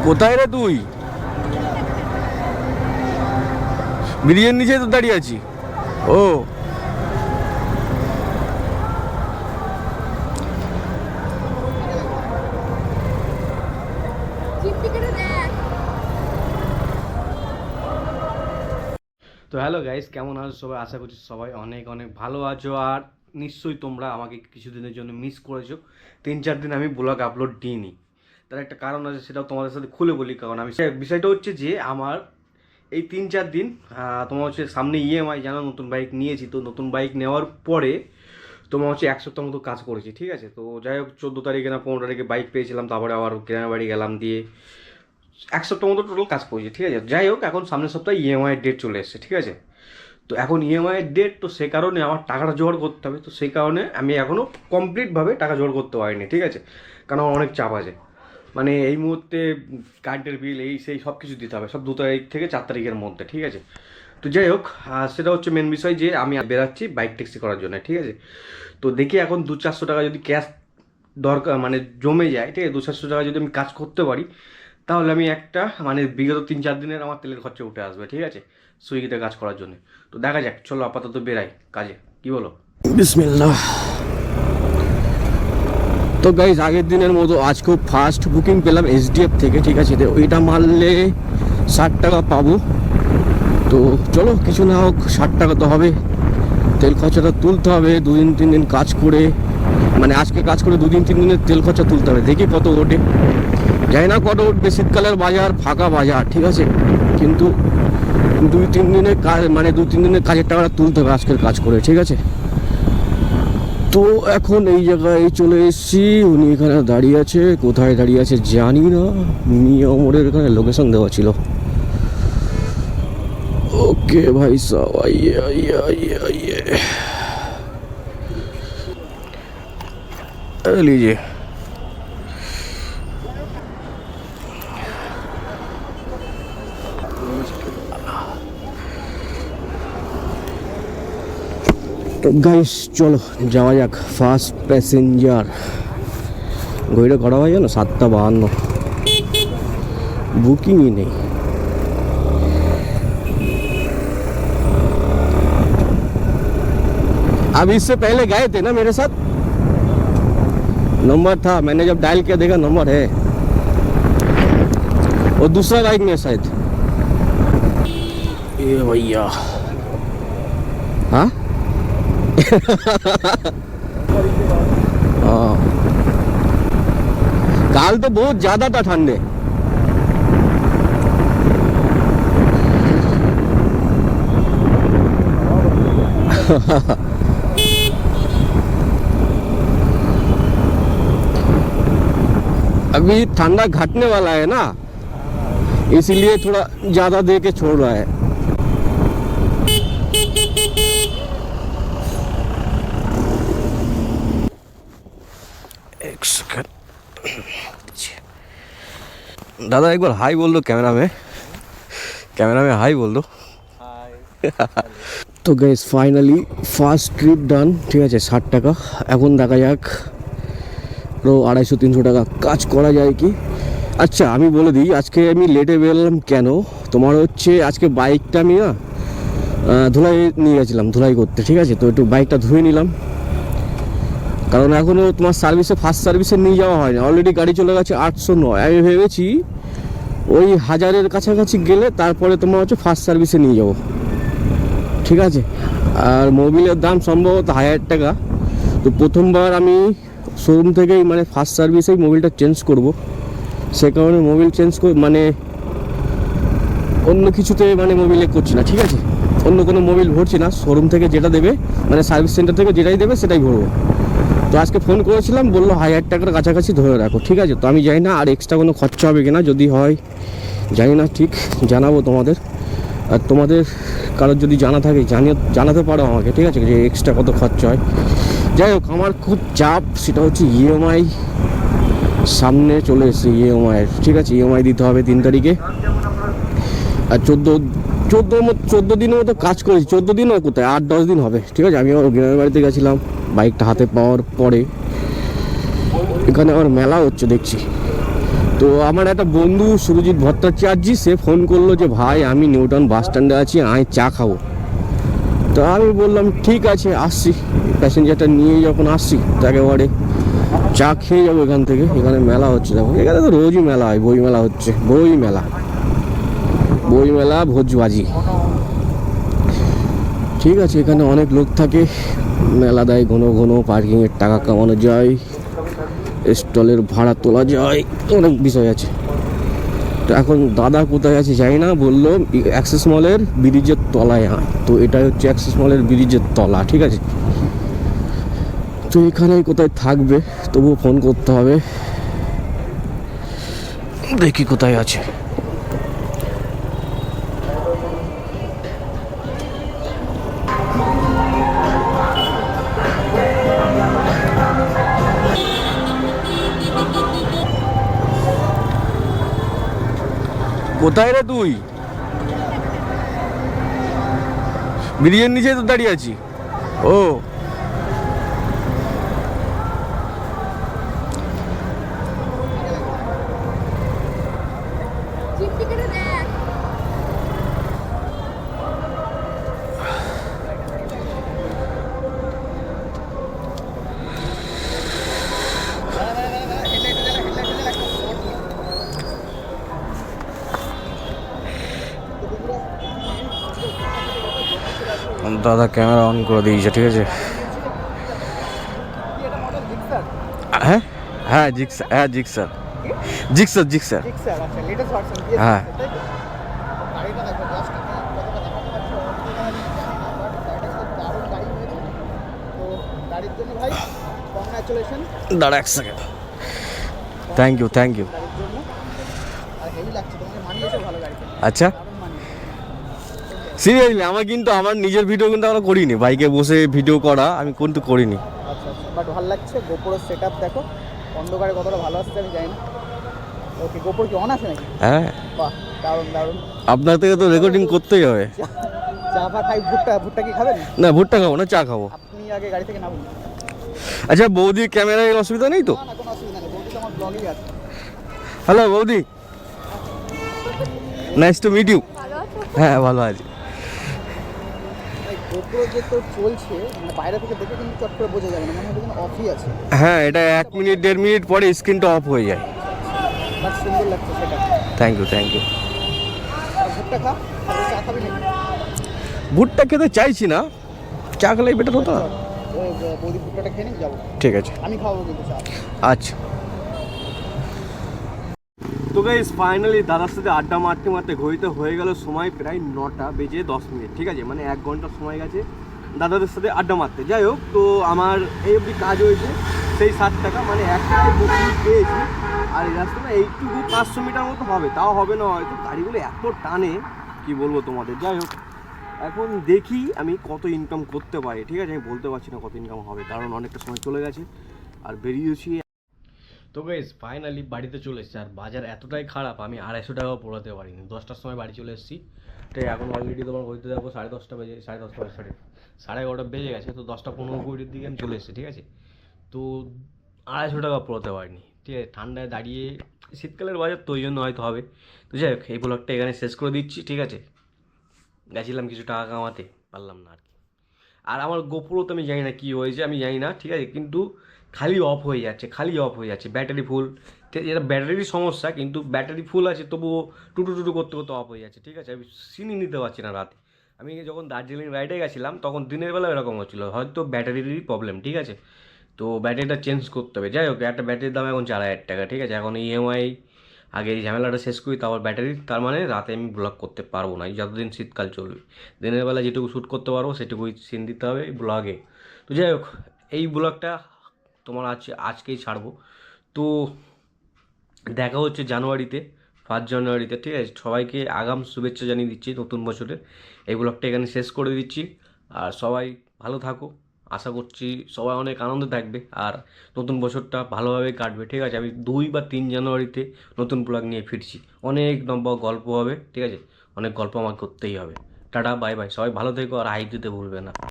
কোথায় রে তুই? ব্রিজের নিচে তো দাঁড়িয়ে আছি। ও তো হ্যালো গাইস, কেমন আছো সবাই? আশা করছি সবাই অনেক অনেক ভালো আছো। আর নিশ্চয়ই তোমরা আমাকে কিছুদিনের জন্য মিস করেছো। 3-4 দিন আমি ব্লগ আপলোড দিইনি, তার একটা কারণ আছে, সেটাও তোমাদের সাথে খুলে বলি। কারণ আমি বিষয়টা হচ্ছে যে আমার এই 3-4 দিন তোমার হচ্ছে সামনে ইএমআই, জানো নতুন বাইক নিয়েছি। তো নতুন বাইক নেওয়ার পরে তোমার হচ্ছে 1 সপ্তাহ মতো কাজ করেছি, ঠিক আছে। তো যাই হোক, 14 তারিখে না 15 তারিখে বাইক পেয়েছিলাম, তারপরে আবার গ্রামের বাড়ি গেলাম, দিয়ে 1 সপ্তাহ মতো টোটাল কাজ করেছি, ঠিক আছে। যাই হোক, এখন সামনের সপ্তাহে ইএমআই ডেট চলে এসেছে, ঠিক আছে। তো এখন ইএমআই এর ডেট, তো সে কারণে আমার টাকাটা জোগাড় করতে হবে। তো সেই কারণে আমি এখনও কমপ্লিটভাবে টাকা জোগাড় করতে পারিনি, ঠিক আছে। কারণ আমার অনেক চাপ আছে, মানে এই মুহূর্তে কারেন্টের বিল এই সেই সব কিছু দিতে হবে, সব 2 তারিখ থেকে 4 তারিখের মধ্যে, ঠিক আছে। তো যাই হোক, সেটা হচ্ছে মেন বিষয় যে আমি বেরাচ্ছি বাইক ট্যাক্সি করার জন্য, ঠিক আছে। তো দেখি এখন 200-400 টাকা যদি ক্যাশ দরকার মানে জমে যায়, ঠিক আছে, 200-400 টাকা যদি আমি কাজ করতে পারি, তাহলে আমি একটা মানে বিগত 3-4 দিনের আমার তেলের খরচা উঠে আসবে, ঠিক আছে, সুইগিতে কাজ করার জন্য। তো দেখা যাক, চলো আপাতত বেরাই কাজে, কি বলো? বিসমিল্লাহ। তো গাইজ, আগের দিনের মতো আজকেও ফার্স্ট বুকিং পেলাম এসডিএফ থেকে, ঠিক আছে। তো ওইটা মারলে 60 টাকা পাবো। তো চলো, কিছু না হোক 60 টাকা তো হবে, তেল খরচাটা তুলতে হবে। 2-3 দিন কাজ করে, মানে আজকে কাজ করে 2-3 দিনের তেল খরচা তুলতে হবে। দেখি কত ওঠে, জানি না কত উঠবে। শীতকালের বাজার, ফাঁকা বাজার, ঠিক আছে, কিন্তু 2-3 দিনের কাজ, মানে 2-3 দিনের কাজের টাকাটা তুলতে হবে আজকের কাজ করে, ঠিক আছে। তো এখন এই জায়গায় চলে এসেছি, উনি এখানে দাঁড়িয়ে আছে। কোথায় দাঁড়িয়ে আছে জানি না, মিয়া মোড়ের এখানে লোকেশন দেওয়া ছিল। ওকে ভাই সাহ, আইয়ে আইয়ে আইয়ে আইয়ে, लीजिए। তো গাইস চলো যাওয়া যাক। ফার্স্ট প্যাসেঞ্জার, ঘড়িটা করা হয় জানো 7:52, বুকিংই নেই। अब इससे पहले गए थे ना मेरे साथ, नंबर था, मैंने जब डायल किया देखा नंबर है, और दूसरा बाइक में शायद। ये भैया, हाँ हाँ, काल तो बहुत ज्यादा था ठंडे। अभी ठंडा घटने वाला है ना, इसीलिए थोड़ा ज्यादा दे के छोड़ रहा है। एक सेकंड, दादा एक बार हाई बोल दो कैमरा में, हाई बोल दो। তো গাইস ফাইনালি ফার্স্ট ট্রিপ ডান, ঠিক আছে। 60 টাকা, এখন দেখা যাক আরও 250-300 টাকা কাজ করা যায় কি। আচ্ছা আমি বলে দিই, আজকে আমি লেটে বেরোলাম কেন। তোমার হচ্ছে আজকে বাইকটা আমি না ধুলাই নিয়ে গেছিলাম, ধুলাই করতে, ঠিক আছে। তো একটু বাইকটা ধুয়ে নিলাম, কারণ এখনও তোমার সার্ভিসে, ফার্স্ট সার্ভিসে নিয়ে যাওয়া হয় না। অলরেডি গাড়ি চলে গেছে 809। আমি ভেবেছি ওই 1000-এর কাছাকাছি গেলে তারপরে তোমার হচ্ছে ফার্স্ট সার্ভিসে নিয়ে যাবো, ঠিক আছে। আর মোবিলের দাম সম্ভবত 1000 টাকা। তো প্রথমবার আমি শোরুম থেকেই মানে ফার্স্ট সার্ভিসেই মোবিলটা চেঞ্জ করব, সে কারণে মোবিল চেঞ্জ মানে অন্য কিছুতে মানে মোবিলে করছি না, ঠিক আছে। অন্য কোনো মোবিল ভরছি না, শোরুম থেকে যেটা দেবে মানে সার্ভিস সেন্টার থেকে যেটাই দেবে সেটাই ভরবো। তো আজকে ফোন করেছিলাম, বললো 1000 টাকার কাছাকাছি ধরে রাখো, ঠিক আছে। তো আমি জানি না আর এক্সট্রা কোনো খরচা হবে কিনা, যদি হয় জানি না, ঠিক জানাবো তোমাদের। আর তোমাদের কারোর যদি জানা থাকে জানাতে পারো আমাকে, ঠিক আছে, যে এক্সট্রা কত খরচা হয়। যাই হোক, আমার খুব চাপ, সেটা হচ্ছে ইএমআই সামনে চলে এসেছে, ইএমআইয়ের, ঠিক আছে। ইএমআই দিতে হবে 3 তারিখে। আর 14 দিনের মতো কাজ করেছি। 14 দিনও কোথায়, 8-10 দিন হবে, ঠিক আছে। আমি আমার গ্রামের বাড়িতে গেছিলাম বাইকটা হাতে পাওয়ার পরে। এখানে আমার মেলা হচ্ছে দেখছি, তো তো আমার একটা বন্ধু সুরজিৎ ভট্টাচার্য সে ফোন করলো যে ভাই আমি নিউটাউন বাস স্ট্যান্ডে আছি, আমি চা খাবো। তো আমি বললাম ঠিক আছে আসছি, প্যাসেঞ্জারটা নিয়ে যখন আসছি তো একেবারে চা খেয়ে যাবো এখান থেকে। এখানে মেলা হচ্ছে, দেখো এখানে তো রোজই মেলা হয়, বই মেলা হচ্ছে, বই মেলা ভোজবাজি। ঠিক আছে, এখানে অনেক লোক থাকে, মেলা দেয় ঘন ঘন, পার্কিংয়ের টাকা কামানো যায়, স্টলের ভাড়া তোলা যায়, অনেক বিষয় আছে। তো এখন দাদা কোথায় আছে জানি না, বললো অ্যাক্সেস মলের ব্রিজের তলায় আয়। তো এটাই হচ্ছে অ্যাক্সেস মলের ব্রিজের তলা, ঠিক আছে। তো এখানেই কোথায় থাকবে, তবুও ফোন করতে হবে, দেখি কোথায় আছে। কোথায় রে তুই? ব্রিজের নিচে তো দাঁড়িয়ে আছি। ও দাদা ক্যামেরা অন করে দিয়েছে, ঠিক আছে। হ্যাঁ হ্যাঁ জিক্সার, হ্যাঁ জিক্সার জিক্সার জিক্সার হ্যাঁ। দাঁড়া এক সেকেন্ড, থ্যাংক ইউ। আচ্ছা সিরিয়াসলি আমার কিন্তু আমার নিজের ভিডিও কিন্তু আমরা করিনি, বাইকে বসে ভিডিও করা আমি কিন্তু করিনি। আচ্ছা বাট ভালো লাগছে, গোপুরের সেটআপ দেখো, অন্ধকারে কতটা ভালো আসছে আমি জানি না। ওকে গোপুর কি অন আছে নাকি? হ্যাঁ বাহ দারুণ। আপনার থেকে তো রেকর্ডিং করতেই হবে। চা খাই, ভুট্টা কি খাবেন? না ভুট্টা খাবো না, চা খাবো। আপনি আগে গাড়ি থেকে নামুন। আচ্ছা বৌদি ক্যামেরার অসুবিধা নেই তো? না কোনো অসুবিধা নেই, বৌদি তো আমার ব্লগেই আছে। হ্যালো বৌদি, নাইস টু মিট ইউ। হ্যাঁ ভালো আছি। গোপুর যে তো চলছে, মানে বাইরে থেকে দেখে কিন্তু চট করে বোঝা যাবে না, মনে হয় যেন অফই আছে। হ্যাঁ এটা 1 মিনিট 1.5 মিনিট পরে স্ক্রিনটা অফ হয়ে যায়। বাট সুন্দর লাগছে সেটা। Thank you. ভুট্টা খা, চা খাবি নাকি? ভুট্টা খেতে চাইছি না, চা খেলেই বেটার হতো না। বৌদি ভুট্টাটা খেয়ে নিন, যাবো। ঠিক আছে আমি খাবো কিন্তু চা। আচ্ছা। তো গাইস ফাইনালি দাদার সাথে আড্ডা মারতে ঘড়িতে হয়ে গেল সময় প্রায় 9টা বেজে 10 মিনিট, ঠিক আছে, মানে 1 ঘন্টা সময় গেছে দাদাদের সাথে আড্ডা মারতে। যাই হোক, তো আমার এই অবধি কাজ হয়েছে সেই 60 টাকা, মানে 1 টাকায় বুকিং পেয়েছি। আর এই রাস্তাটা এইটুকু 500 মিটার মতো হবে, তাও হবে না হয়তো, গাড়িগুলো এত টানে কি বলবো তোমাদের। যাই হোক, এখন দেখি আমি কত ইনকাম করতে পারি, ঠিক আছে। আমি বলতে পারছি না কত ইনকাম হবে, কারণ অনেকটা সময় চলে গেছে আর বেরিয়েছি। তো গাইস ফাইনালি বাড়িতে চলে এসেছি, আর বাজার এতটাই খারাপ আমি 250 টাকাও পোড়াতে পারিনি। 10টার সময় বাড়ি চলে এসেছি, তো এখন অলরেডি তোমার হইতে যাবো 10:30 বেজে, 10:30 সরি 11:30 বেজে গেছে। তো 10:15-20 দিকে আমি চলে এসেছি, ঠিক আছে। তো 250 টাকা পোড়াতে পারিনি, ঠিক আছে। ঠান্ডায় দাঁড়িয়ে, শীতকালের বাজার তো ওই জন্য হয়তো হবে। তো যাই হোক, এই ব্লগটা এখানে শেষ করে দিচ্ছি, ঠিক আছে। গেছিলাম কিছু টাকা কামাতে, পারলাম না আর কি। আর আমার গোপুরও তো আমি জানি না কী হয়েছে, আমি জানি না, ঠিক আছে, কিন্তু খালি অফ হয়ে যাচ্ছে, ব্যাটারি ফুল। এটা ব্যাটারির সমস্যা, কিন্তু ব্যাটারি ফুল আছে তবুও টুটু করতে অফ হয়ে যাচ্ছে, ঠিক আছে। আমি সিনই নিতে পারছি না রাতে। আমি যখন দার্জিলিং রাইডে গেছিলাম তখন দিনের বেলা এরকম হচ্ছিলো, হয়তো ব্যাটারিরই প্রবলেম, ঠিক আছে। তো ব্যাটারিটা চেঞ্জ করতে হবে। যাই হোক, একটা ব্যাটারির দাম এখন 4000 টাকা, ঠিক আছে। এখন ইএমআই আগে এই ঝামেলাটা শেষ করি, তারপর ব্যাটারি, তার মানে রাতে আমি ব্লগ করতে পারবো না যতদিন শীতকাল চলবে। দিনের বেলা যেটুকু শ্যুট করতে পারবো সেটুকুই সিন দিতে হবে ব্লগে। তো যাই হোক, এই ব্লগটা তোমার আজকেই ছাড়বো। তো দেখা হচ্ছে জানুয়ারিতে, 1 জানুয়ারিতে, ঠিক আছে। সবাইকে আগাম শুভেচ্ছা জানিয়ে দিচ্ছি নতুন বছরের। এই ব্লগটা এখানে শেষ করে দিচ্ছি। আর সবাই ভালো থাকো, আশা করছি সবাই অনেক আনন্দে থাকবে আর নতুন বছরটা ভালোভাবে কাটবে, ঠিক আছে। আমি 2 বা 3 জানুয়ারিতে নতুন ব্লগ নিয়ে ফিরছি, অনেক লম্বা গল্প হবে, ঠিক আছে। অনেক গল্প আমার করতেই হবে। টাটা বাই বাই, সবাই ভালো থেকো আর হাই দিতে ভুলবে না।